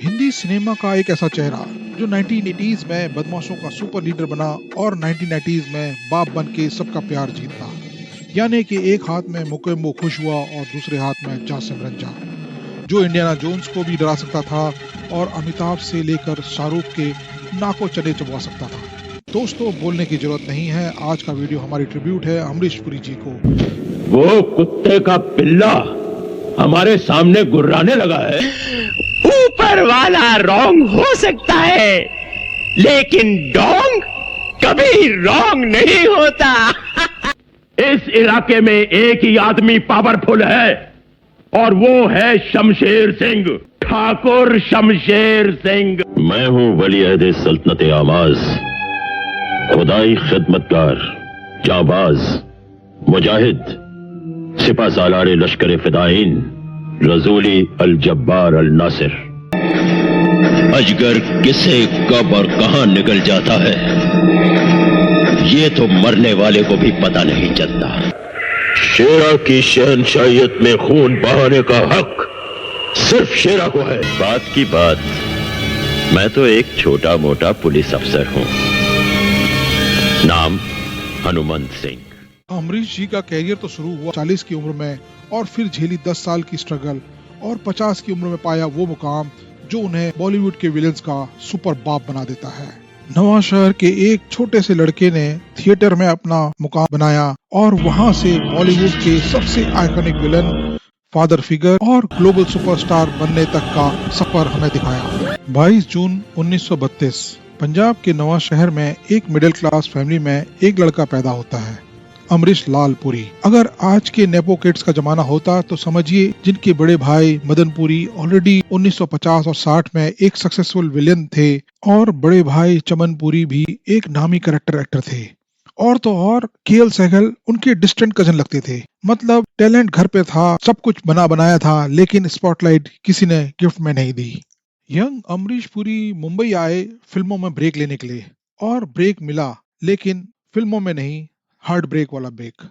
Hindi cinema का एक ऐसा चेहरा जो 1980s में बदमाशों का सुपर लीडर बना और 1990s में बाप बन के सबका प्यार जीतना। यानी कि एक हाथ में मुकेम्बो खुश हुआ और दूसरे हाथ में जासिम रंजा, जो इंडियाना जोन्स को भी डरा सकता था और अमिताभ से लेकर शाहरुख के नाको चने चबा सकता था। दोस्तों, बोलने की जरूरत नहीं है, आज का वीडियो हमारी ट्रिब्यूट है अमरीश पुरी जी को। वो कुत्ते का पिल्ला हमारे सामने गुर्राने लगा है। ऊपर वाला रॉन्ग हो सकता है, लेकिन डोंग कभी रॉन्ग नहीं होता। इस इलाके में एक ही आदमी पावरफुल है और वो है शमशेर सिंह, ठाकुर शमशेर सिंह। मैं हूँ वली-अहद सल्तनत आमाज, खुदाई खिदमतगार, जाबाज, मुजाहिद, सिपा सालार लश्कर फिदाइन, रजूली अल जब्बार अल नासिर। अजगर किसे कब और कहां निकल जाता है, ये तो मरने वाले को भी पता नहीं चलता। शेरा की शहनशाहियत में खून बहाने का हक सिर्फ शेरा को है। बात की बात, मैं तो एक छोटा मोटा पुलिस अफसर हूं, नाम हनुमंत सिंह। अमरीश जी का कैरियर तो शुरू हुआ 40 की उम्र में और फिर झेली 10 साल की स्ट्रगल और 50 की उम्र में पाया वो मुकाम जो उन्हें बॉलीवुड के विलेंस का सुपर बाप बना देता है। नवांशहर के एक छोटे से लड़के ने थिएटर में अपना मुकाम बनाया और वहां से बॉलीवुड के सबसे आइकॉनिक विलन, फादर फिगर और ग्लोबल सुपरस्टार बनने तक का सफर हमें दिखाया। 22 जून 1932 पंजाब के नवांशहर में एक मिडिल क्लास फैमिली में एक लड़का पैदा होता है, अमरीश लाल पुरी। अगर आज के नेपो किड्स का जमाना होता तो समझिए जिनके बड़े भाई मदन पुरी ऑलरेडी 1950 और 60 में एक सक्सेसफुल विलेन थे और बड़े भाई चमन पुरी भी एक नामी कैरेक्टर एक्टर थे, और तो और केएल सहगल उनके डिस्टेंट कजन लगते थे। मतलब टैलेंट घर पे था, सब कुछ बना बनाया था, लेकिन स्पॉटलाइट किसी ने गिफ्ट में नहीं दी। यंग अमरीश पुरी मुंबई आए फिल्मों में ब्रेक लेने के लिए, और ब्रेक मिला, लेकिन फिल्मों में नहीं, हार्ट ब्रेक वाला ब्रेक।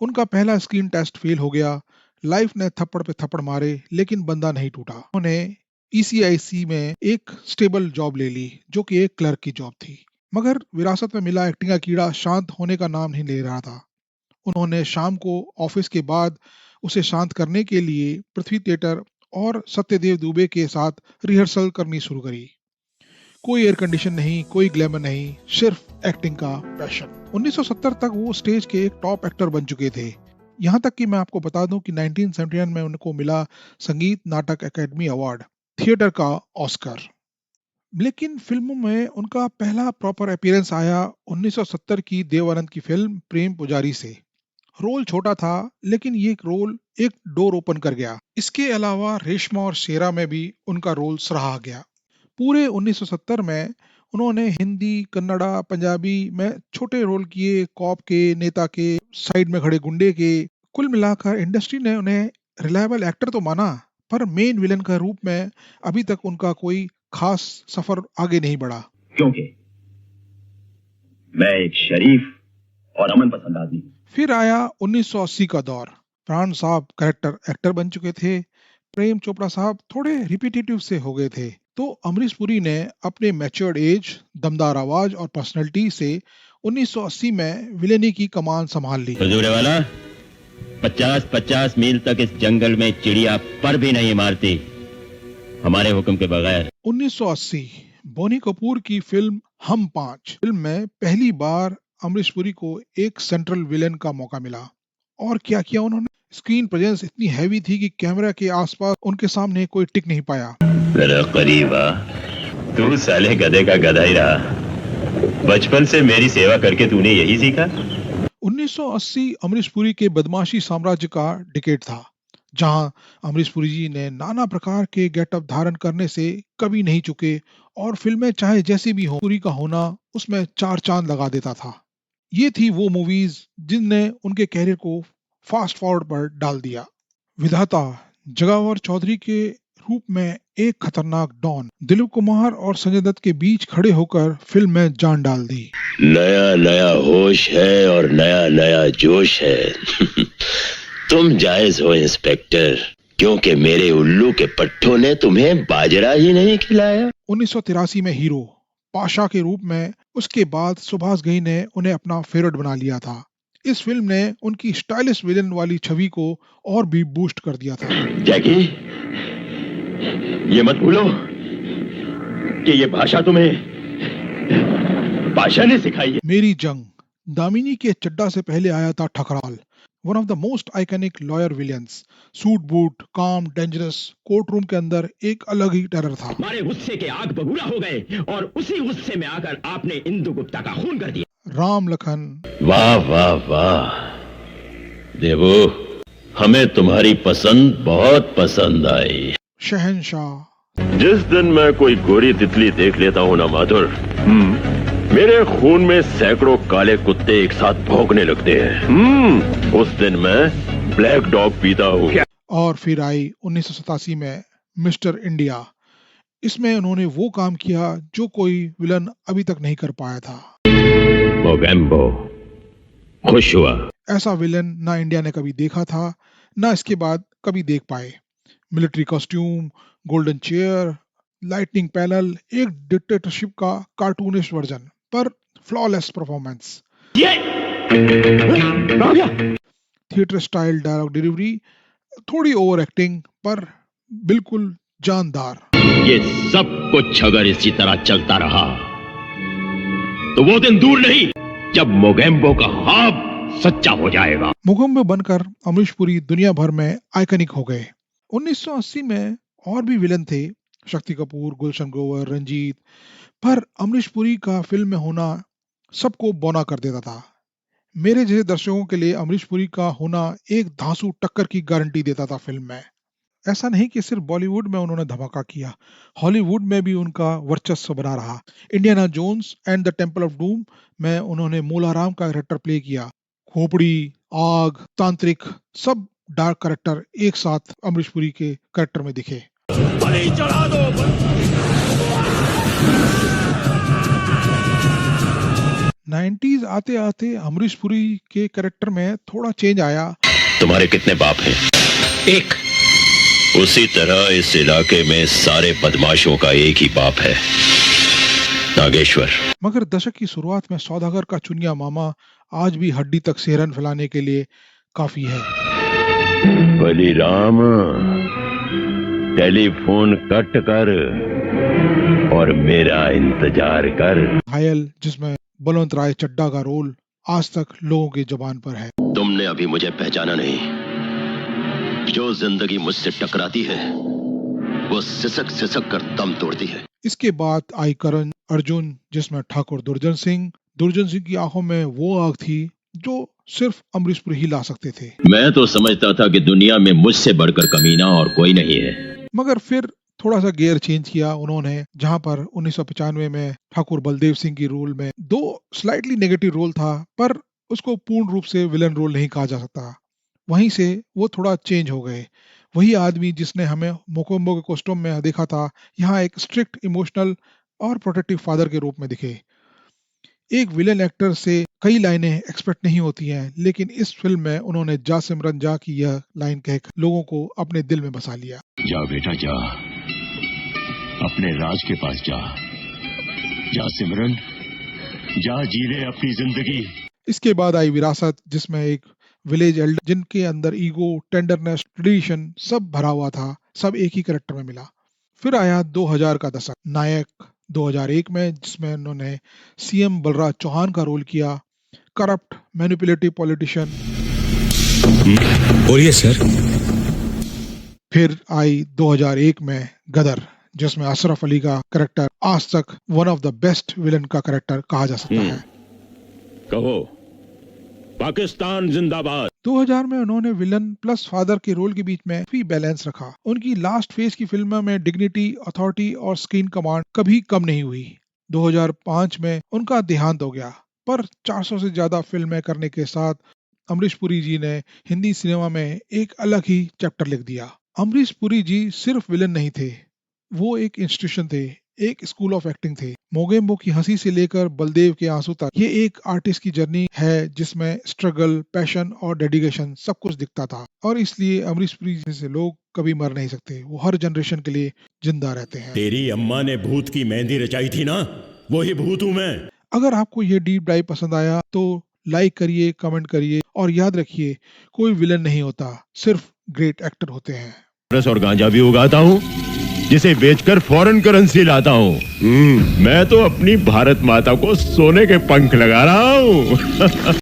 उनका पहला स्क्रीन टेस्ट फेल हो गया, लाइफ ने थप्पड़ पे थप्पड़ मारे, लेकिन बंदा नहीं टूटा। उन्होंने ईसीआईसी में एक स्टेबल जॉब ले ली जो कि एक क्लर्क की जॉब थी, मगर विरासत में मिला एक्टिंग का कीड़ा शांत होने का नाम नहीं ले रहा था। उन्होंने शाम को ऑफिस के बाद उसे शांत करने के लिए पृथ्वी थिएटर और सत्यदेव दुबे के साथ रिहर्सल करनी शुरू करी। कोई एयर कंडीशन नहीं, कोई ग्लैमर नहीं, सिर्फ एक्टिंग का पैशन। 1970 तक वो स्टेज के एक टॉप एक्टर बन चुके थे। यहाँ तक कि मैं आपको बता दूं कि 1979 में उनको मिला संगीत नाटक एकेडमी अवार्ड, थिएटर का ऑस्कर। लेकिन फिल्मों में उनका पहला प्रॉपर अपीयरेंस आया 1970 की देवानंद की फिल्म प्रेम पुजारी से। रोल छोटा था, लेकिन ये रोल एक डोर ओपन कर गया। इसके अलावा रेशमा और शेरा में भी उनका रोल सराहा गया। पूरे 1970 में उन्होंने हिंदी, कन्नड़ा, पंजाबी में छोटे रोल किए, कॉप के, नेता के, साइड में खड़े गुंडे के। कुल मिलाकर इंडस्ट्री ने उन्हें रिलायबल एक्टर तो माना, पर मेन विलन का रूप में अभी तक उनका कोई खास सफर आगे नहीं बढ़ा। क्योंकि मैं एक शरीफ और अमन पसंद आदमी हूं। फिर आया 1980 का दौर। प्राण साहब कैरेक्टर एक्टर बन चुके थे, प्रेम चोपड़ा साहब थोड़े रिपीटेटिव से हो गए थे, तो अमरीश पुरी ने अपने मैच्योर्ड एज, दमदार आवाज और पर्सनैलिटी से 1980 में विलेनी की कमान संभाल ली। हजूर वाला 50-50 मील तक इस जंगल में चिड़िया पर भी नहीं मारती हमारे हुक्म के बगैर। 1980 बोनी कपूर की फिल्म हम 5 फिल्म में पहली बार अमरीश पुरी को एक सेंट्रल विलेन का मौका मिला। और क्या किया उन्होंने, स्क्रीन प्रेजेंस इतनी हैवी थी कि कैमरा के आसपास उनके सामने कोई टिक नहीं पाया। मेरा करीबा, तू साले गधे का गधा ही रहा, बचपन से मेरी सेवा करके तूने यही सीखा। 1980 अमरीश पुरी के बदमाशी साम्राज्य का डिकेड था, जहां अमरीश पुरी जी ने नाना प्रकार के गेटअप धारण करने से कभी नहीं चुके, और फिल्में चाहे जैसी भी हो, पुरी का होना उसमें 4 चांद लगा देता था। ये थी वो मूवीज जिनने उनके कैरियर को फास्ट फॉरवर्ड पर डाल दिया। विधाता जगावर चौधरी के रूप में एक खतरनाक डॉन दिलीप कुमार और संजय दत्त के बीच खड़े होकर फिल्म में जान डाल दी। नया नया होश है और नया नया जोश है। तुम जायज हो इंस्पेक्टर, क्योंकि मेरे उल्लू के पट्टों ने तुम्हें बाजरा ही नहीं खिलाया। 1983 में हीरो पाशा के रूप में उसके बाद सुभाष घई ने उन्हें अपना फेवरेट बना लिया था। इस फिल्म ने उनकी स्टाइलिश विलेन वाली छवि को और भी बूस्ट कर दिया था। जैकी, ये मत भूलो कि ये भाषा तुम्हें पाशा ने सिखाई है। मेरी जंग दामिनी के चड्डा से पहले आया था Thakral, one of the most iconic lawyer Williams. Suit boot, काम, डेंजरस, कोर्ट रूम के अंदर एक अलग ही टेरर था। हमारे गुस्से के आग बबूला हो गए और उसी गुस्से में आकर आपने इंदु गुप्ता का खून कर दिया। राम लखन, वाह वाह वाह देवो, हमें तुम्हारी पसंद बहुत पसंद आई। शहनशाह, जिस दिन मैं कोई गोरी तितली देख लेता हूँ ना माधुर, मेरे खून में सैकड़ों काले कुत्ते एक साथ भौंकने लगते हैं। उस दिन मैं ब्लैक डॉग पीता हूँ। और फिर आई 1987 में मिस्टर इंडिया। इसमें उन्होंने वो काम किया जो कोई विलन अभी तक नहीं कर पाया था। मोगेम्बो खुश हुआ। ऐसा विलन ना इंडिया ने कभी देखा था, ना इसके बाद कभी देख पाए। Military costume, golden chair, lightning panel, एक डिक्टेटरशिप का कार्टूनिश वर्जन, पर flawless performance. Theatre style dialogue delivery, थोड़ी ओवर एक्टिंग, पर बिल्कुल जानदार। ये सब कुछ अगर इसी तरह चलता रहा तो वो दिन दूर नहीं जब मोगेम्बो का ख्वाब सच्चा हो जाएगा। मोगेम्बो बनकर अमरीश पुरी दुनिया भर में आइकनिक हो गए। 1980 में और भी विलन थे, शक्ति कपूर, गुलशन ग्रोवर, रंजीत, पर अमरीश पुरी का फिल्म में होना सबको बौना कर देता था। मेरे जैसे दर्शकों के लिए अमरीश पुरी का होना एक धांसू टक्कर की गारंटी देता था फिल्म में। ऐसा नहीं कि सिर्फ बॉलीवुड में उन्होंने धमाका किया, हॉलीवुड में भी उनका वर्चस्व बना रहा। Indiana Jones and the Temple of Doom में उन्होंने मूलाराम का कैरेक्टर प्ले किया। खोपड़ी, आग, तांत्रिक, सब डार्क कैरेक्टर एक साथ अमरीश पुरी के कैरेक्टर में दिखे। 90s आते आते अमरीश पुरी के कैरेक्टर में थोड़ा चेंज आया। तुम्हारे कितने बाप हैं? एक। उसी तरह इस इलाके में सारे बदमाशों का एक ही बाप है, नागेश्वर। मगर दशक की शुरुआत में सौदागर का चुनिया मामा आज भी हड्डी तक सेहरन फैलाने के लिए काफी है। बलिराम, टेलीफोन कट कर और मेरा इंतजार कर। घायल, जिसमें बलवंत राय चड्ढा का रोल आज तक लोगों की जुबान पर है। तुमने अभी मुझे पहचाना नहीं। जो जिंदगी मुझसे टकराती है वो सिसक सिसक कर दम तोड़ती है। इसके बाद आई करण अर्जुन, जिसमें ठाकुर दुर्जन सिंह की आंखों में वो आग थी जो सिर्फ अमरीश पुरी ही ला सकते थे। मैं तो समझता था कि दुनिया में मुझसे बढ़कर कमीना और कोई नहीं है। मगर फिर थोड़ा सा गियर चेंज किया उन्होंने, जहां पर 1995 में ठाकुर बलदेव सिंह की रोल में दो स्लाइटली नेगेटिव रोल था, पर उसको पूर्ण रूप से विलन रोल नहीं कहा जा सकता। वहीं से वो थोड़ा चेंज हो गए। वही आदमी जिसने हमें मोगेम्बो के कॉस्ट्यूम में देखा था, यहाँ एक स्ट्रिक्ट, इमोशनल और प्रोटेक्टिव फादर के रूप में दिखे। एक विलेन एक्टर से कई लाइनें एक्सपेक्ट नहीं होती हैं, लेकिन इस फिल्म में उन्होंने जा सिमरन जा की यह लाइन कहकर लोगों को अपने दिल में बसा लिया। जा बेटा जा, अपने राज के पास जा। जा सिमरन, जा जी ले अपनी जिंदगी। इसके बाद आई विरासत, जिसमें एक विलेज एल्डर जिनके अंदर ईगो, टेंडरनेस, ट्रेडिशन सब भरा हुआ था, सब एक ही कैरेक्टर में मिला। फिर आया 2000 का दशक, नायक 2001 में, जिसमें उन्होंने सीएम बलराज चौहान का रोल किया, करप्ट मैनिपुलेटिव पॉलिटिशियन। बोलिए सर। फिर आई 2001 में गदर, जिसमें अशरफ अली का कैरेक्टर आज तक one of the best villain का कैरेक्टर कहा जा सकता है। कहो, पाकिस्तान जिंदाबाद। 2000 में उन्होंने विलन प्लस फादर के रोल के बीच में भी बैलेंस रखा। उनकी लास्ट फेज की फिल्मों में डिग्निटी, अथॉरिटी और स्क्रीन कमांड कभी कम नहीं हुई। 2005 में उनका देहांत हो गया, पर 400 से ज्यादा फिल्में करने के साथ अमरीश पुरी जी ने हिंदी सिनेमा में एक अलग ही चैप्टर लिख दिया। अमरीश पुरी जी सिर्फ विलन नहीं थे, वो एक इंस्टीट्यूशन थे, एक स्कूल ऑफ एक्टिंग थे। मोगेम्बो की हंसी से लेकर बलदेव के आंसू तक ये एक आर्टिस्ट की जर्नी है, जिसमें स्ट्रगल, पैशन और डेडिकेशन सब कुछ दिखता था। और इसलिए अमरीश पुरी जैसे लोग कभी मर नहीं सकते, वो हर जनरेशन के लिए जिंदा रहते हैं। तेरी अम्मा ने भूत की मेहंदी रचाई थी ना, वही भूत हूं मैं। अगर आपको ये डीप डाइव पसंद आया तो लाइक करिए, कमेंट करिए और याद रखिए कोई विलन नहीं होता, सिर्फ ग्रेट एक्टर होते हैं। रस और गांजा भी उगाता हूँ, जिसे बेचकर फॉरेन करेंसी लाता हूँ। मैं तो अपनी भारत माता को सोने के पंख लगा रहा हूँ।